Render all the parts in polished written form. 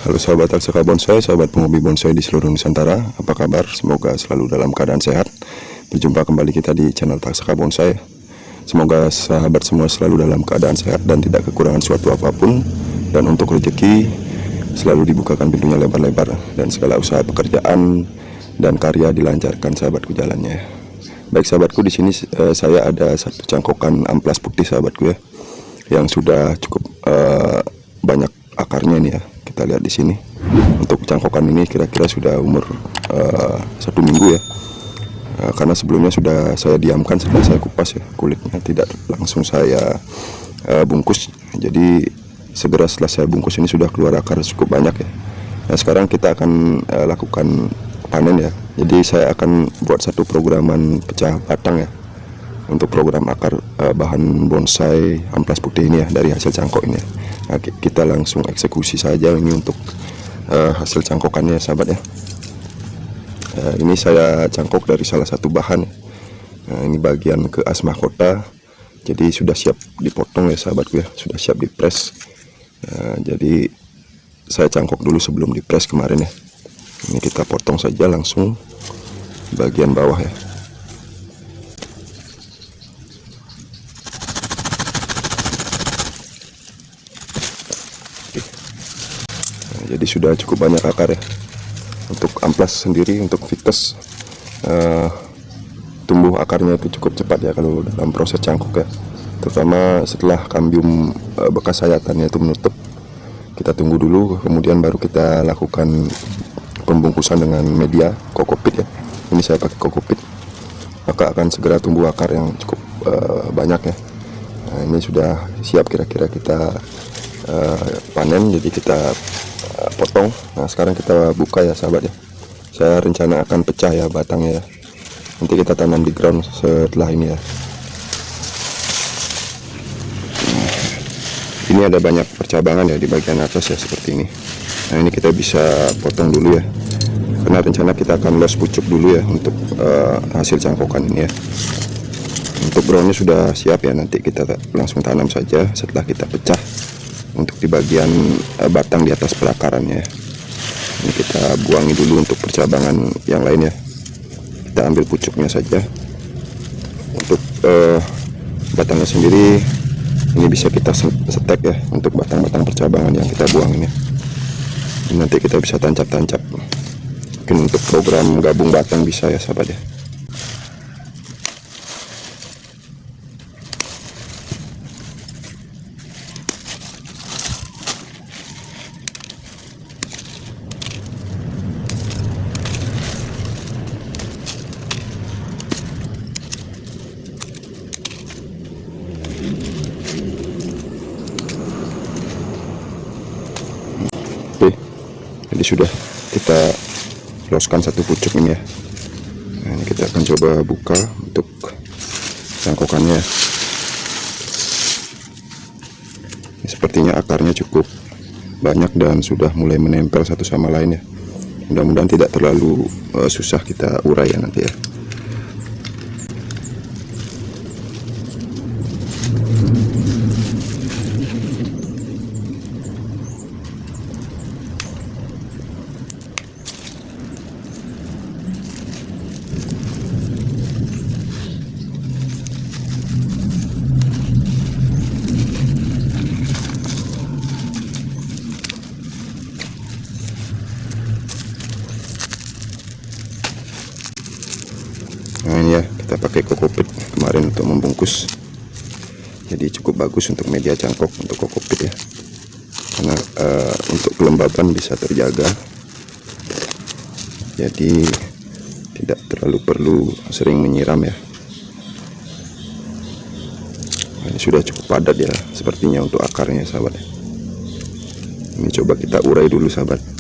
Halo sahabat Taksaka Bonsai, sahabat penghobi bonsai di seluruh Nusantara. Apa kabar? Semoga selalu dalam keadaan sehat. Berjumpa kembali kita di channel Taksaka Bonsai. Semoga sahabat semua selalu dalam keadaan sehat dan tidak kekurangan suatu apapun. Dan untuk rezeki selalu dibukakan pintunya lebar-lebar, dan segala usaha pekerjaan dan karya dilancarkan sahabatku jalannya. Baik sahabatku, di sini saya ada satu cangkokan amplas putih sahabatku ya, yang sudah cukup banyak akarnya ini ya. Kita lihat di sini. Untuk cangkokan ini kira-kira sudah umur 1 minggu ya. Karena sebelumnya sudah saya diamkan setelah saya kupas ya kulitnya, tidak langsung saya bungkus. Jadi segera setelah saya bungkus ini sudah keluar akar cukup banyak ya. Nah sekarang kita akan lakukan panen ya. Jadi saya akan buat satu programan pecah batang ya, untuk program akar bahan bonsai amplas putih ini ya, dari hasil cangkok ini ya. Nah, kita langsung eksekusi saja ini untuk hasil cangkokannya sahabat ya. Ini saya cangkok dari salah satu bahan ya. Nah, ini bagian ke as mahkota, jadi sudah siap dipotong ya sahabatku ya, sudah siap dipres. Jadi saya cangkok dulu sebelum dipres kemarin ya. Ini kita potong saja langsung bagian bawah ya. Jadi sudah cukup banyak akar ya. Untuk amplas sendiri, untuk vites tumbuh akarnya itu cukup cepat ya kalau dalam proses cangkok ya, terutama setelah kambium bekas sayatannya itu menutup. Kita tunggu dulu, kemudian baru kita lakukan pembungkusan dengan media kokopit ya. Ini saya pakai kokopit, maka akan segera tumbuh akar yang cukup banyak ya. Nah, ini sudah siap kira-kira kita panen, jadi kita potong. Nah sekarang kita buka ya sahabat ya. Saya rencana akan pecah ya batangnya ya, nanti kita tanam di ground setelah ini ya. Ini ada banyak percabangan ya di bagian atas ya, seperti ini. Nah ini kita bisa potong dulu ya, karena rencana kita akan los pucuk dulu ya untuk hasil cangkokan ini ya. Untuk groundnya sudah siap ya, nanti kita langsung tanam saja setelah kita pecah untuk di bagian batang di atas perakarannya. Ini kita buangi dulu untuk percabangan yang lain ya. Kita ambil pucuknya saja. Untuk batangnya sendiri ini bisa kita setek ya, untuk batang-batang percabangan yang kita buang ini. Nanti kita bisa tancap-tancap. Mungkin untuk program gabung batang bisa ya sahabat ya. Jadi sudah kita loskan satu pucuk ini ya. Nah, ini kita akan coba buka untuk cangkokannya. Ini sepertinya akarnya cukup banyak dan sudah mulai menempel satu sama lain ya. Mudah-mudahan tidak terlalu susah kita urai ya nanti ya. Nah ini ya, kita pakai kokopit kemarin untuk membungkus, jadi cukup bagus untuk media cangkok untuk kokopit ya, karena untuk kelembaban bisa terjaga, jadi tidak terlalu perlu sering menyiram ya. Nah, ini sudah cukup padat ya sepertinya untuk akarnya sahabat. Ini coba kita urai dulu sahabat.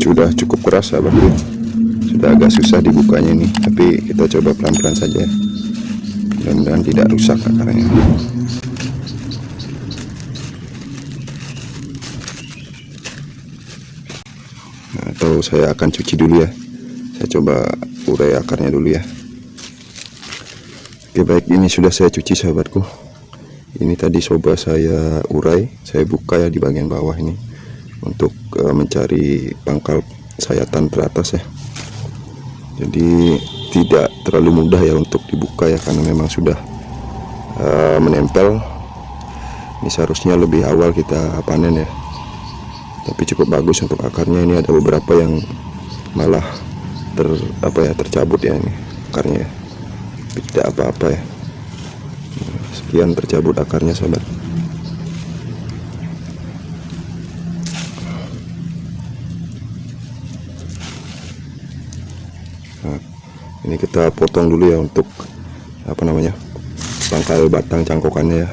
Sudah cukup keras sahabat, Sudah agak susah dibukanya ini, tapi kita coba pelan-pelan saja. Mudah-mudahan tidak rusak akarnya. Nah, atau saya akan cuci dulu ya. Saya coba urai akarnya dulu ya. Oke, baik, ini sudah saya cuci sahabatku. Ini tadi coba saya urai, saya buka ya di bagian bawah ini untuk mencari pangkal sayatan teratas ya. Jadi tidak terlalu mudah ya untuk dibuka ya, karena memang sudah menempel. Ini seharusnya lebih awal kita panen ya, tapi cukup bagus untuk akarnya. Ini ada beberapa yang malah tercabut ya ini akarnya ya. Tapi tidak apa-apa ya. Sekian tercabut akarnya sahabat. Nah, ini kita potong dulu ya untuk pangkal batang cangkokannya ya.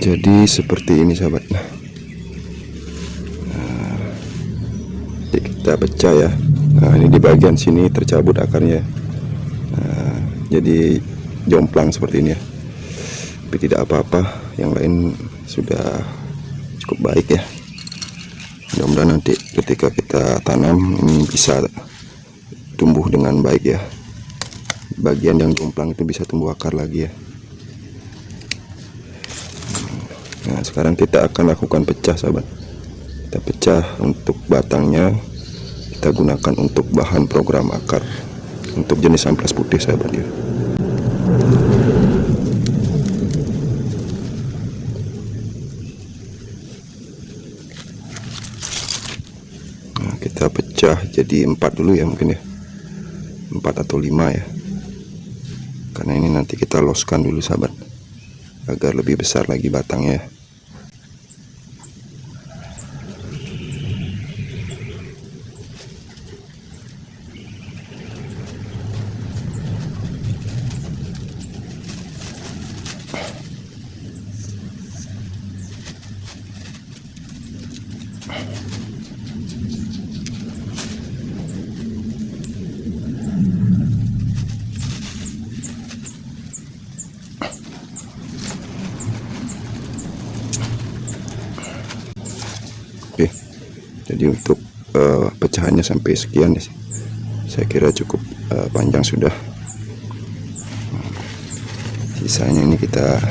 Jadi seperti ini sahabat. Nah, kita pecah ya. Nah, ini di bagian sini tercabut akarnya. Nah, jadi jomplang seperti ini ya. Tapi tidak apa-apa, yang lain sudah cukup baik ya. Mudah-mudahan nanti ketika kita tanam ini bisa tumbuh dengan baik ya. Bagian yang jomplang itu bisa tumbuh akar lagi ya. Nah, sekarang kita akan lakukan pecah sahabat. Kita pecah untuk batangnya, kita gunakan untuk bahan program akar untuk jenis amplas putih sahabat ya. Nah, kita pecah jadi 4 dulu ya, mungkin ya 4 atau 5 ya, karena ini nanti kita loskan dulu sahabat agar lebih besar lagi batangnya ya. Oke, jadi untuk pecahannya sampai sekian ya. Saya kira cukup panjang sudah. Sisanya ini kita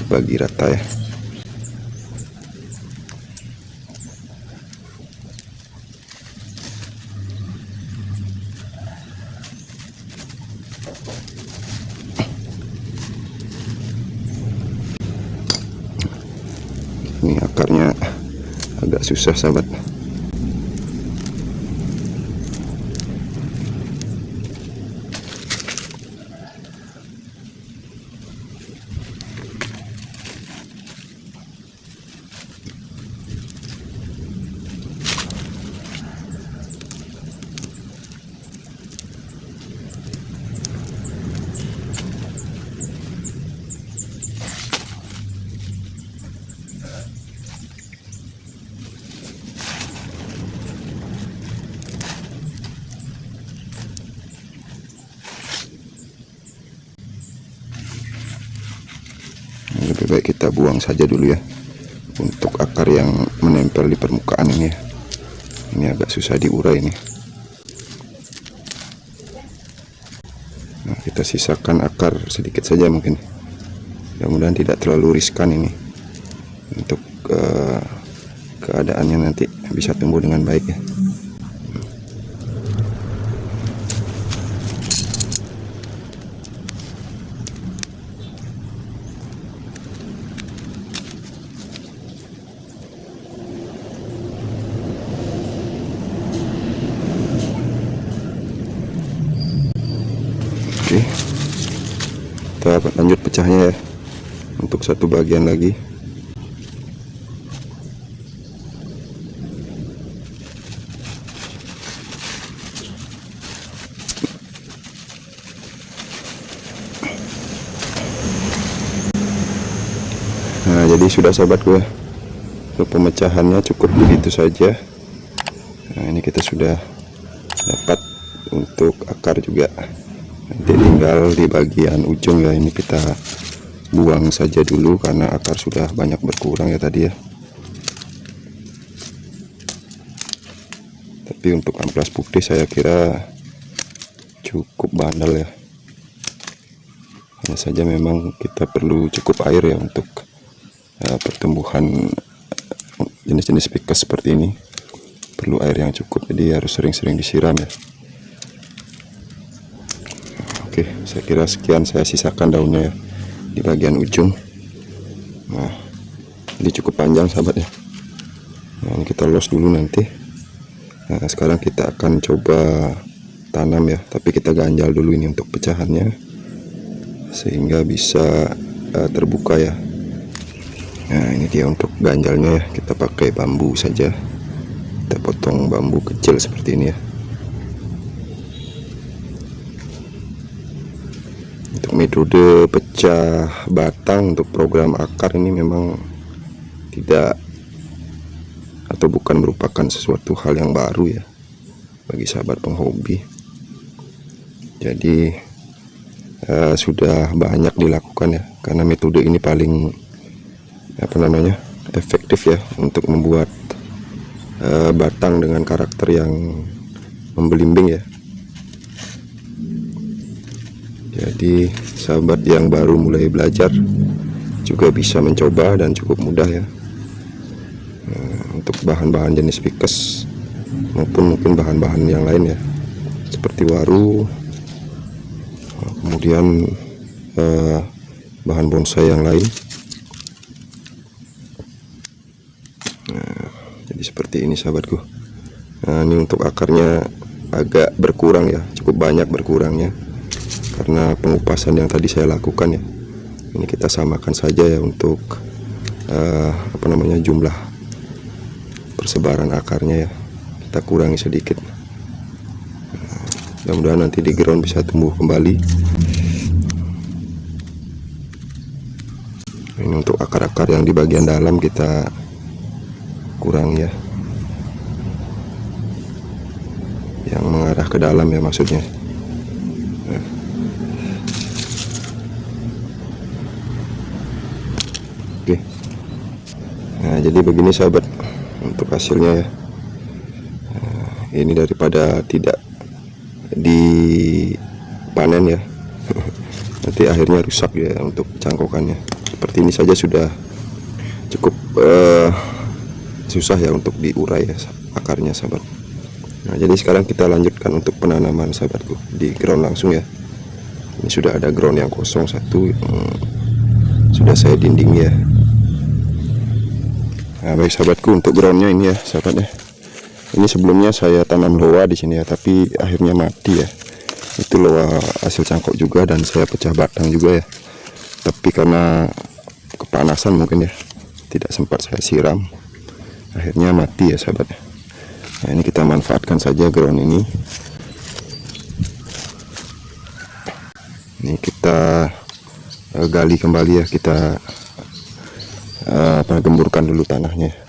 bagi rata ya. Ini akarnya agak susah sahabat. Lebih baik kita buang saja dulu ya untuk akar yang menempel di permukaan ini ya. Ini agak susah diurai ini. Nah, kita sisakan akar sedikit saja mungkin. Mudah-mudahan tidak terlalu riskan ini untuk keadaannya nanti bisa tumbuh dengan baik ya. Oke, kita lanjut pecahnya ya untuk satu bagian lagi. jadi sudah sahabatku ya, untuk pemecahannya cukup begitu saja. Nah, ini kita sudah dapat untuk akar juga. Nanti tinggal di bagian ujung ya, ini kita buang saja dulu karena akar sudah banyak berkurang ya tadi ya. Tapi untuk amplas putih saya kira cukup bandel ya. Hanya saja memang kita perlu cukup air ya untuk pertumbuhan jenis-jenis ficus seperti ini. Perlu air yang cukup, jadi harus sering-sering disiram ya. Oke, saya kira sekian, saya sisakan daunnya ya di bagian ujung. Nah, ini cukup panjang sahabat ya. Nah, ini kita los dulu nanti. Nah, sekarang kita akan coba tanam ya, tapi kita ganjal dulu ini untuk pecahannya sehingga bisa terbuka ya. Nah, ini dia untuk ganjalnya ya, kita pakai bambu saja. Kita potong bambu kecil seperti ini ya. Untuk metode pecah batang untuk program akar ini memang tidak atau bukan merupakan sesuatu hal yang baru ya bagi sahabat penghobi. Jadi sudah banyak dilakukan ya, karena metode ini paling efektif ya untuk membuat batang dengan karakter yang membelimbing ya. Jadi sahabat yang baru mulai belajar juga bisa mencoba dan cukup mudah ya. Untuk bahan-bahan jenis ficus maupun mungkin bahan-bahan yang lain ya, seperti waru, kemudian bahan bonsai yang lain. Nah, jadi seperti ini sahabatku. Nah, ini untuk akarnya agak berkurang ya, cukup banyak berkurangnya karena pengupasan yang tadi saya lakukan ya. Ini kita samakan saja ya untuk jumlah persebaran akarnya ya, kita kurangi sedikit. Mudah-mudahan nanti di ground bisa tumbuh kembali. Ini untuk akar-akar yang di bagian dalam kita kurangi ya, yang mengarah ke dalam ya maksudnya. Oke. Nah, jadi begini sahabat untuk hasilnya ya. Nah, ini daripada tidak dipanen ya nanti akhirnya rusak ya untuk cangkokannya. Seperti ini saja sudah cukup susah ya untuk diurai ya akarnya sahabat. Nah, jadi sekarang kita lanjutkan untuk penanaman sahabatku di ground langsung ya. Ini sudah ada ground yang kosong satu, sudah saya dinding ya. Nah, baik sahabatku, untuk groundnya ini ya sahabat ya. Ini sebelumnya saya tanam loa di sini ya, tapi akhirnya mati ya. Itu loa hasil cangkok juga dan saya pecah batang juga ya. Tapi karena kepanasan mungkin ya, tidak sempat saya siram, akhirnya mati ya sahabat. Nah, ini kita manfaatkan saja ground ini. Ini kita gali kembali ya, kita gemburkan dulu tanahnya.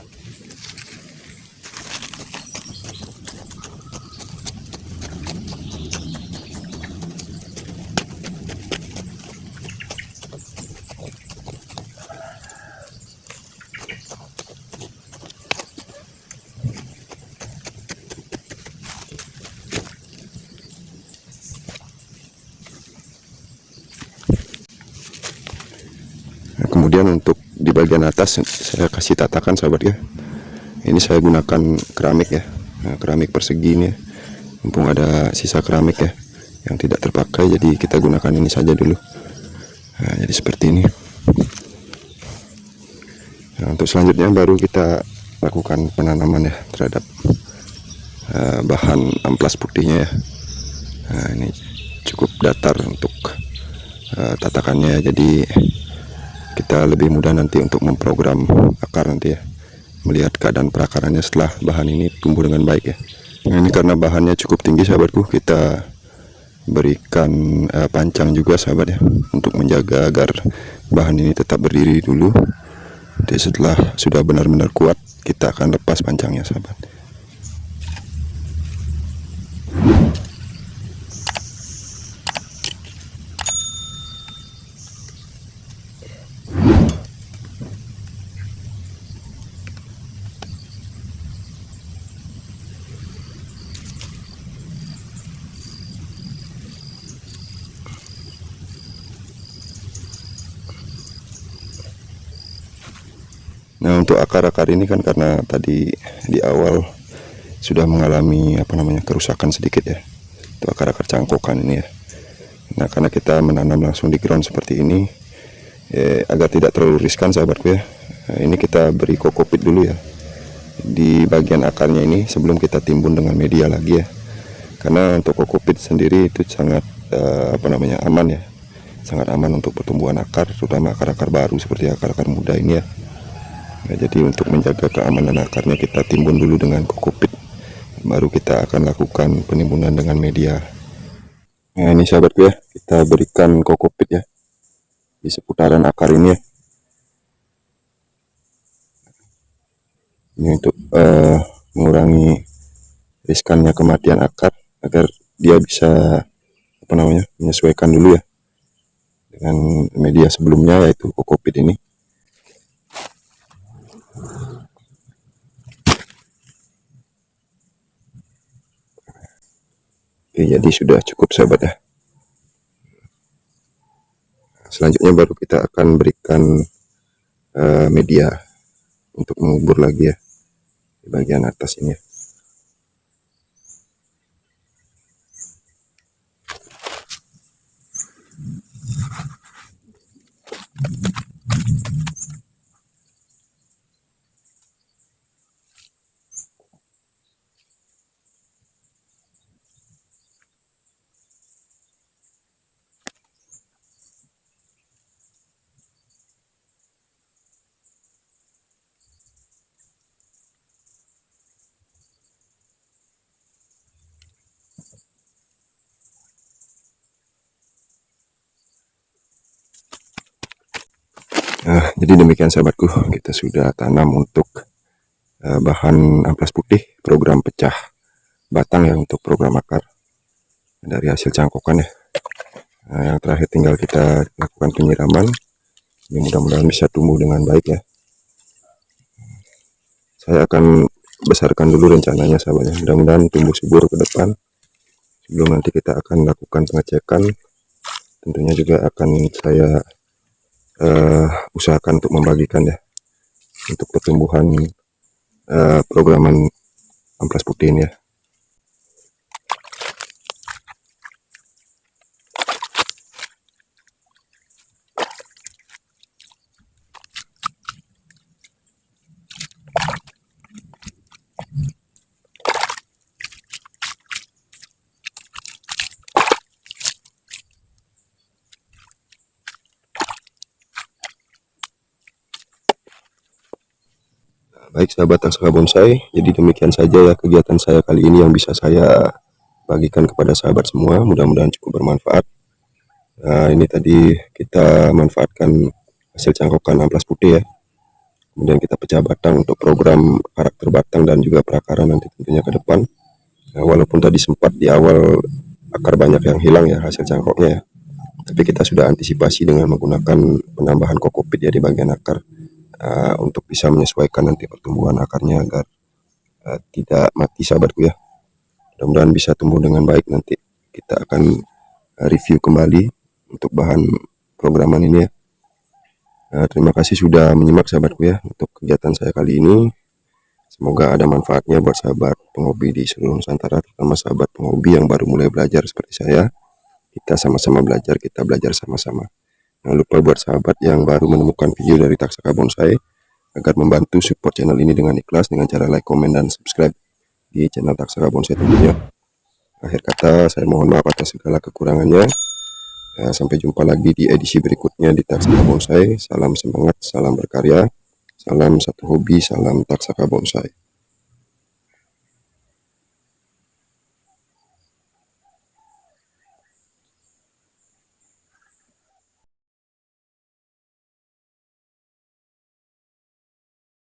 Kemudian untuk di bagian atas saya kasih tatakan sahabat ya. Ini saya gunakan keramik ya, keramik persegi ini ya. Mumpung ada sisa keramik ya yang tidak terpakai, jadi kita gunakan ini saja dulu. Nah, jadi seperti ini. Nah, untuk selanjutnya baru kita lakukan penanaman ya terhadap bahan amplas putihnya ya. Nah, ini cukup datar untuk tatakannya, jadi kita lebih mudah nanti untuk memprogram akar nanti ya, melihat keadaan perakarannya setelah bahan ini tumbuh dengan baik ya. Nah, ini karena bahannya cukup tinggi sahabatku, kita berikan pancang juga sahabat ya, untuk menjaga agar bahan ini tetap berdiri dulu. Nanti setelah sudah benar-benar kuat, kita akan lepas pancangnya, sahabat. Nah, untuk akar-akar ini kan karena tadi di awal sudah mengalami kerusakan sedikit ya. Itu akar-akar cangkokan ini ya. Nah, karena kita menanam langsung di ground seperti ini, agar tidak terlalu riskan, sahabatku ya. Nah, ini kita beri kokopit dulu ya di bagian akarnya ini sebelum kita timbun dengan media lagi ya. Karena untuk kokopit sendiri itu sangat aman ya. Sangat aman untuk pertumbuhan akar, terutama akar-akar baru seperti akar-akar muda ini ya. Nah, jadi untuk menjaga keamanan akarnya kita timbun dulu dengan kokopit, baru kita akan lakukan penimbunan dengan media. Nah, ini sahabatku ya, kita berikan kokopit ya di seputaran akar ini ya. Ini untuk mengurangi riskannya kematian akar, agar dia bisa menyesuaikan dulu ya dengan media sebelumnya, yaitu kokopit ini. Oke, jadi sudah cukup, sahabat ya. Selanjutnya baru kita akan berikan media untuk mengubur lagi ya di bagian atas ini ya. Nah, jadi demikian sahabatku, kita sudah tanam untuk bahan amplas putih program pecah batang ya, untuk program akar dari hasil cangkokan ya. Nah, yang terakhir tinggal kita lakukan penyiraman. Ini mudah-mudahan bisa tumbuh dengan baik ya. Saya akan besarkan dulu rencananya, sahabatnya. Mudah-mudahan tumbuh subur ke depan. Sebelum nanti kita akan lakukan pengecekan, tentunya juga akan saya usahakan untuk membagikan ya untuk pertumbuhan programan amplas putih ini ya. Baik sahabat Taksaka Bonsai, jadi demikian saja ya kegiatan saya kali ini yang bisa saya bagikan kepada sahabat semua. Mudah-mudahan cukup bermanfaat. Nah, ini tadi kita manfaatkan hasil cangkokan amplas putih ya. Kemudian kita pecah batang untuk program karakter batang dan juga perakaran nanti tentunya ke depan. Nah, walaupun tadi sempat di awal akar banyak yang hilang ya hasil cangkoknya ya, tapi kita sudah antisipasi dengan menggunakan penambahan kokopit ya di bagian akar. Untuk bisa menyesuaikan nanti pertumbuhan akarnya agar tidak mati, sahabatku ya. Mudah-mudahan bisa tumbuh dengan baik. Nanti kita akan review kembali untuk bahan programan ini ya. Terima kasih sudah menyimak, sahabatku ya, untuk kegiatan saya kali ini. Semoga ada manfaatnya buat sahabat penghobi di seluruh Nusantara, terutama sahabat penghobi yang baru mulai belajar seperti saya. Kita sama-sama belajar, kita belajar sama-sama. Jangan lupa buat sahabat yang baru menemukan video dari Taksaka Bonsai, agar membantu support channel ini dengan ikhlas dengan cara like, komen, dan subscribe di channel Taksaka Bonsai tentunya. Akhir kata, saya mohon maaf atas segala kekurangannya. Sampai jumpa lagi di edisi berikutnya di Taksaka Bonsai. Salam semangat, salam berkarya, salam satu hobi, salam Taksaka Bonsai.